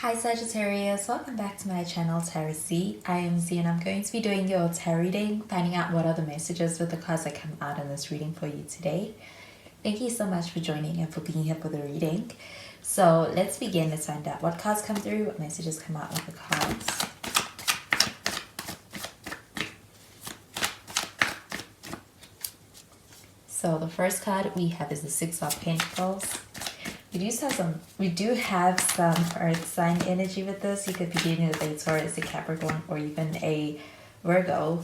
Hi Sagittarius, welcome back to my channel Tarot Z. I am Z and I'm going to be doing your tarot reading, finding out what are the messages with the cards that come out in this reading for you today. Thank you so much for joining and for being here for the reading. So let's begin. Let's find out what cards come through, what messages come out with the cards. So the first card we have is the Six of Pentacles. We do have some earth sign energy with this. You could be dealing with a Taurus, a Capricorn, or even a Virgo.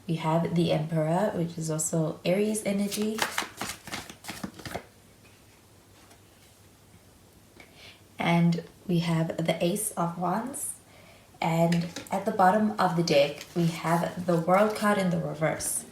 We have the Emperor, which is also Aries energy. And we have the Ace of Wands. And at the bottom of the deck, we have the World card in the reverse.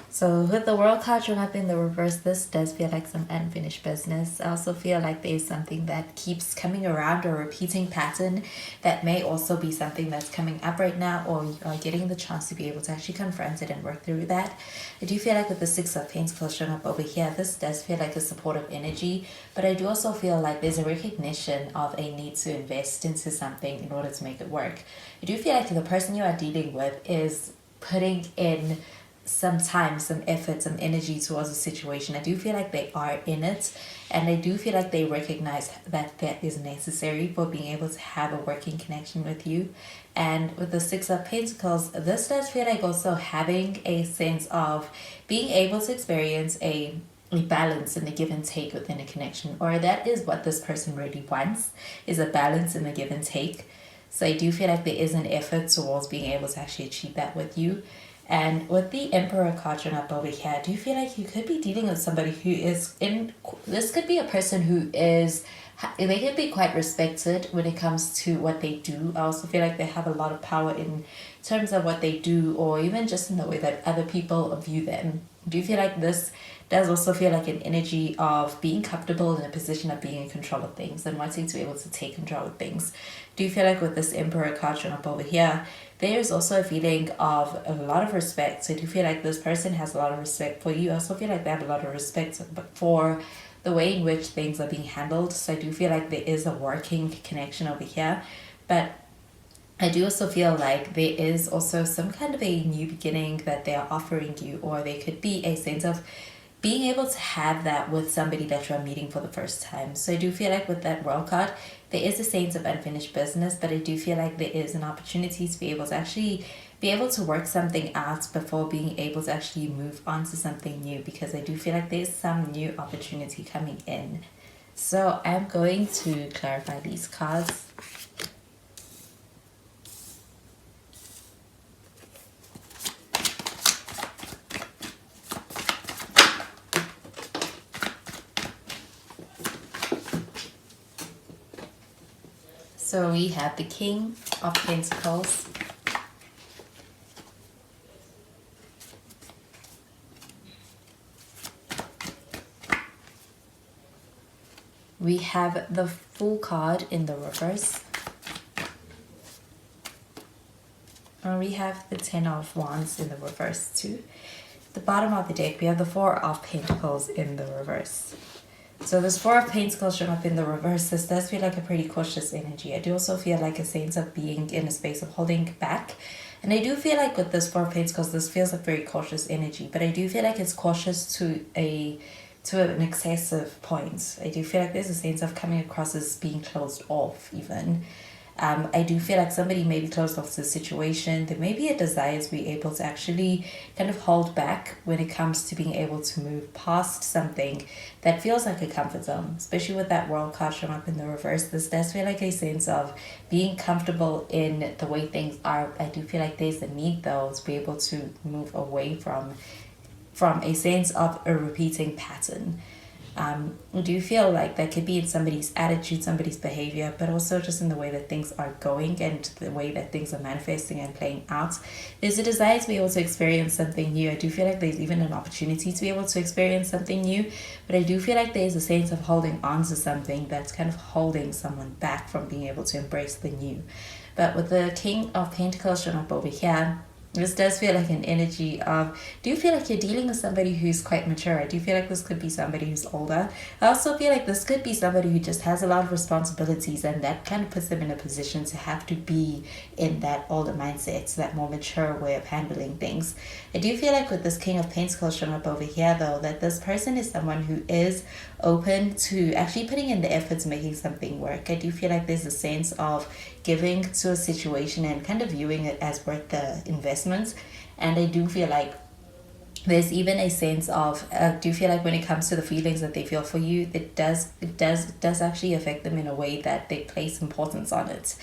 So with the World card showing up in the reverse, this does feel like some unfinished business. I also feel like there's something that keeps coming around, or a repeating pattern that may also be something that's coming up right now, or you are getting the chance to be able to actually confront it and work through that. I do feel like with the Six of Pentacles showing up over here, this does feel like a supportive energy, but I do also feel like there's a recognition of a need to invest into something in order to make it work. I do feel like the person you are dealing with is putting in some time, some effort, some energy towards a situation. I do feel like they are in it, and I do feel like they recognize that that is necessary for being able to have a working connection with you. And with the Six of Pentacles, this does feel like also having a sense of being able to experience a balance in the give and take within a connection, or that is what this person really wants, is a balance in the give and take. So I do feel like there is an effort towards being able to actually achieve that with you. And with the Emperor card showing up over here, I do feel like you could be dealing with somebody who is this could be a person who is, they could be quite respected when it comes to what they do. I also feel like they have a lot of power in terms of what they do, or even just in the way that other people view them. Do you feel like this does also feel like an energy of being comfortable in a position of being in control of things and wanting to be able to take control of things? Do you feel like with this Emperor card showing up over here, there is also a feeling of a lot of respect? So I do feel like this person has a lot of respect for you. I also feel like they have a lot of respect for the way in which things are being handled. So I do feel like there is a working connection over here. But I do also feel like there is also some kind of a new beginning that they are offering you, or there could be a sense of being able to have that with somebody that you're meeting for the first time. So I do feel like with that World card, there is a sense of unfinished business, but I do feel like there is an opportunity to be able to actually be able to work something out before being able to actually move on to something new, because I do feel like there's some new opportunity coming in. So I'm going to clarify these cards. So we have the King of Pentacles. We have the Fool card in the reverse. And we have the Ten of Wands in the reverse too. At the bottom of the deck, we have the Four of Pentacles in the reverse. So this Four of Pentacles showing up in the reverse, this does feel like a pretty cautious energy. I do also feel like a sense of being in a space of holding back. And I do feel like with this Four of Pentacles, this feels like very cautious energy. But I do feel like it's cautious to an excessive point. I do feel like there's a sense of coming across as being closed off even. I do feel like somebody may be closed off to the situation. There may be a desire to be able to actually kind of hold back when it comes to being able to move past something that feels like a comfort zone, especially with that World card showing up in the reverse. This does feel like a sense of being comfortable in the way things are. I do feel like there's a need though to be able to move away from a sense of a repeating pattern. I do feel like that could be in somebody's attitude, somebody's behavior, but also just in the way that things are going and the way that things are manifesting and playing out. There's a desire to be able to experience something new. I do feel like there's even an opportunity to be able to experience something new, but I do feel like there's a sense of holding on to something that's kind of holding someone back from being able to embrace the new. But with the King of Pentacles showing up over here, This does feel like an energy of, do you feel like you're dealing with somebody who's quite mature? I do feel like this could be somebody who's older. I also feel like this could be somebody who just has a lot of responsibilities, and that kind of puts them in a position to have to be in that older mindset, so that more mature way of handling things. I do feel like with this King of Pentacles showing up over here though, that this person is someone who is open to actually putting in the effort to making something work. I do feel like there's a sense of giving to a situation and kind of viewing it as worth the investment. And I do feel like there's even a sense of do you feel like when it comes to the feelings that they feel for you, it does actually affect them in a way that they place importance on it.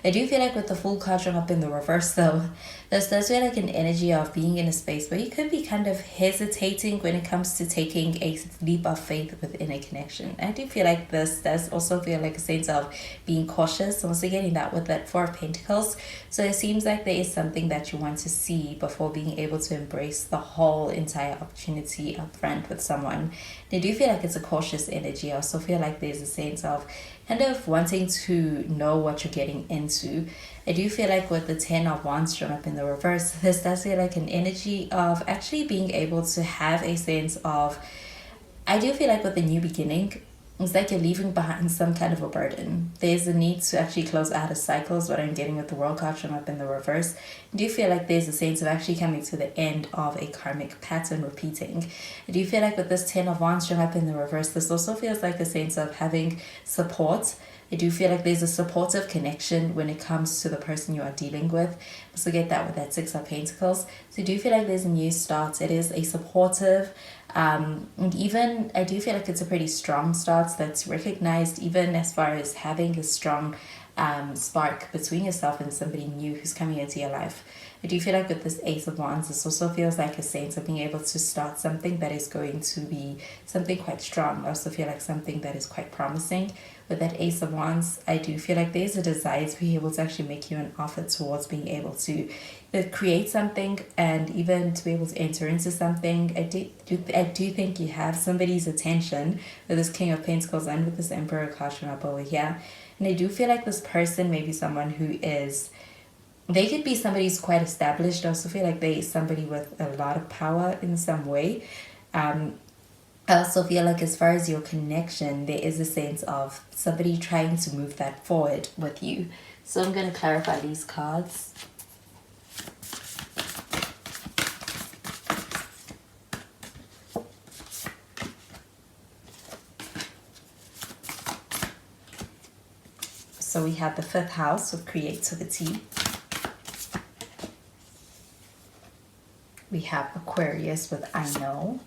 I do feel like with the Fool card showing up in the reverse though, this does feel like an energy of being in a space where you could be kind of hesitating when it comes to taking a leap of faith within a connection. I do feel like this does also feel like a sense of being cautious. I'm also getting that with that Four of Pentacles. So it seems like there is something that you want to see before being able to embrace the whole entire opportunity up front with someone. I do feel like it's a cautious energy. I also feel like there's a sense of kind of wanting to know what you're getting into. I do feel like with the 10 of Wands shown up in the reverse, this does feel like an energy of actually being able to have a sense of, I do feel like with the new beginning, it's like you're leaving behind some kind of a burden. There's a need to actually close out a cycle is what I'm getting with the World card showing up in the reverse. I do feel like there's a sense of actually coming to the end of a karmic pattern repeating. I do feel like with this 10 of Wands showing up in the reverse, this also feels like a sense of having support. I do feel like there's a supportive connection when it comes to the person you are dealing with. Also get that with that 6 of Pentacles. So I do feel like there's a new start. It is a supportive, and even I do feel like it's a pretty strong start that's recognized, even as far as having a strong spark between yourself and somebody new who's coming into your life. I do feel like with this Ace of Wands, this also feels like a sense of being able to start something that is going to be something quite strong. I also feel like something that is quite promising. With that Ace of Wands, I do feel like there's a desire to be able to actually make you an offer towards being able to create something and even to be able to enter into something. I do think you have somebody's attention with this King of Pentacles and with this Emperor card showing up over here. And I do feel like this person may be someone who is, they could be somebody who's quite established. I also feel like they somebody with a lot of power in some way. I also feel like as far as your connection, there is a sense of somebody trying to move that forward with you. So I'm going to clarify these cards. So we have the 5th house with creativity. We have Aquarius with I know.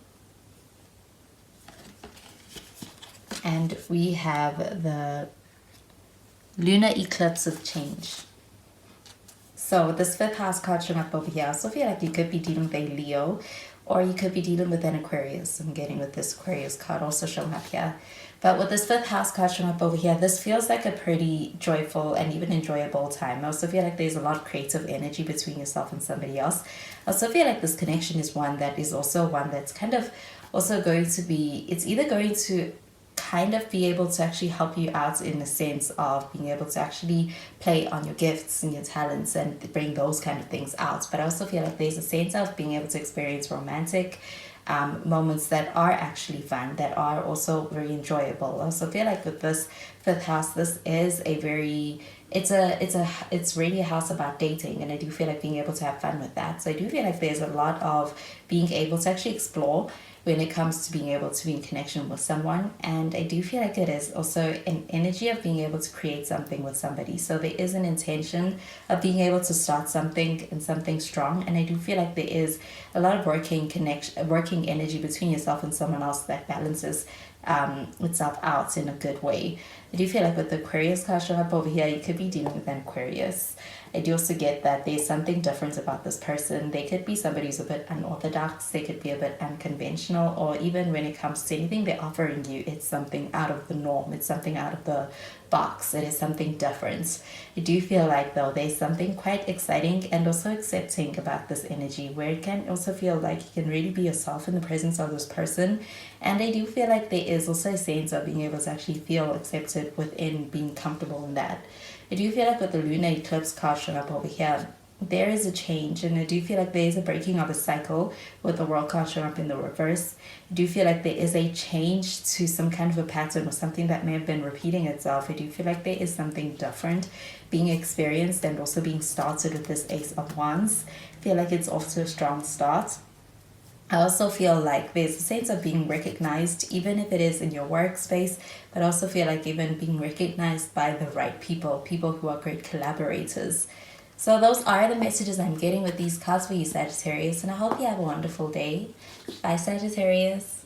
And we have the lunar eclipse of change. So with this 5th house card showing up over here, I also feel like you could be dealing with a Leo, or you could be dealing with an Aquarius. I'm getting with this Aquarius card also showing up here. But with this 5th house card showing up over here, this feels like a pretty joyful and even enjoyable time. I also feel like there's a lot of creative energy between yourself and somebody else. I also feel like this connection is one that is also one that's kind of also going to be, it's either going to kind of be able to actually help you out in the sense of being able to actually play on your gifts and your talents and bring those kind of things out. But I also feel like there's a sense of being able to experience romantic moments that are actually fun, that are also very enjoyable. I also feel like with this 5th house, this is a very, it's really a house about dating, and I do feel like being able to have fun with that. So I do feel like there's a lot of being able to actually explore when it comes to being able to be in connection with someone. And I do feel like it is also an energy of being able to create something with somebody. So there is an intention of being able to start something and something strong. And I do feel like there is a lot of working energy between yourself and someone else that balances itself out in a good way. I do feel like with the Aquarius card showing up over here, you could be dealing with an Aquarius. I do also get that there's something different about this person. They could be somebody who's a bit unorthodox. They could be a bit unconventional, or even when it comes to anything they're offering you, it's something out of the norm. It's something out of the box. It is something different. I do feel like though there's something quite exciting and also accepting about this energy, where it can also feel like you can really be yourself in the presence of this person. And I do feel like there is also a sense of being able to actually feel accepted within being comfortable in that. I do feel like with the lunar eclipse card showing up over here, there is a change, and I do feel like there is a breaking of a cycle with the world card showing up in the reverse. I do feel like there is a change to some kind of a pattern or something that may have been repeating itself. I do feel like there is something different being experienced and also being started with this Ace of Wands. I feel like it's off to a strong start. I also feel like there's a sense of being recognized, even if it is in your workspace, but I also feel like even being recognized by the right people, people who are great collaborators. So those are the messages I'm getting with these cards for you, Sagittarius, and I hope you have a wonderful day. Bye, Sagittarius.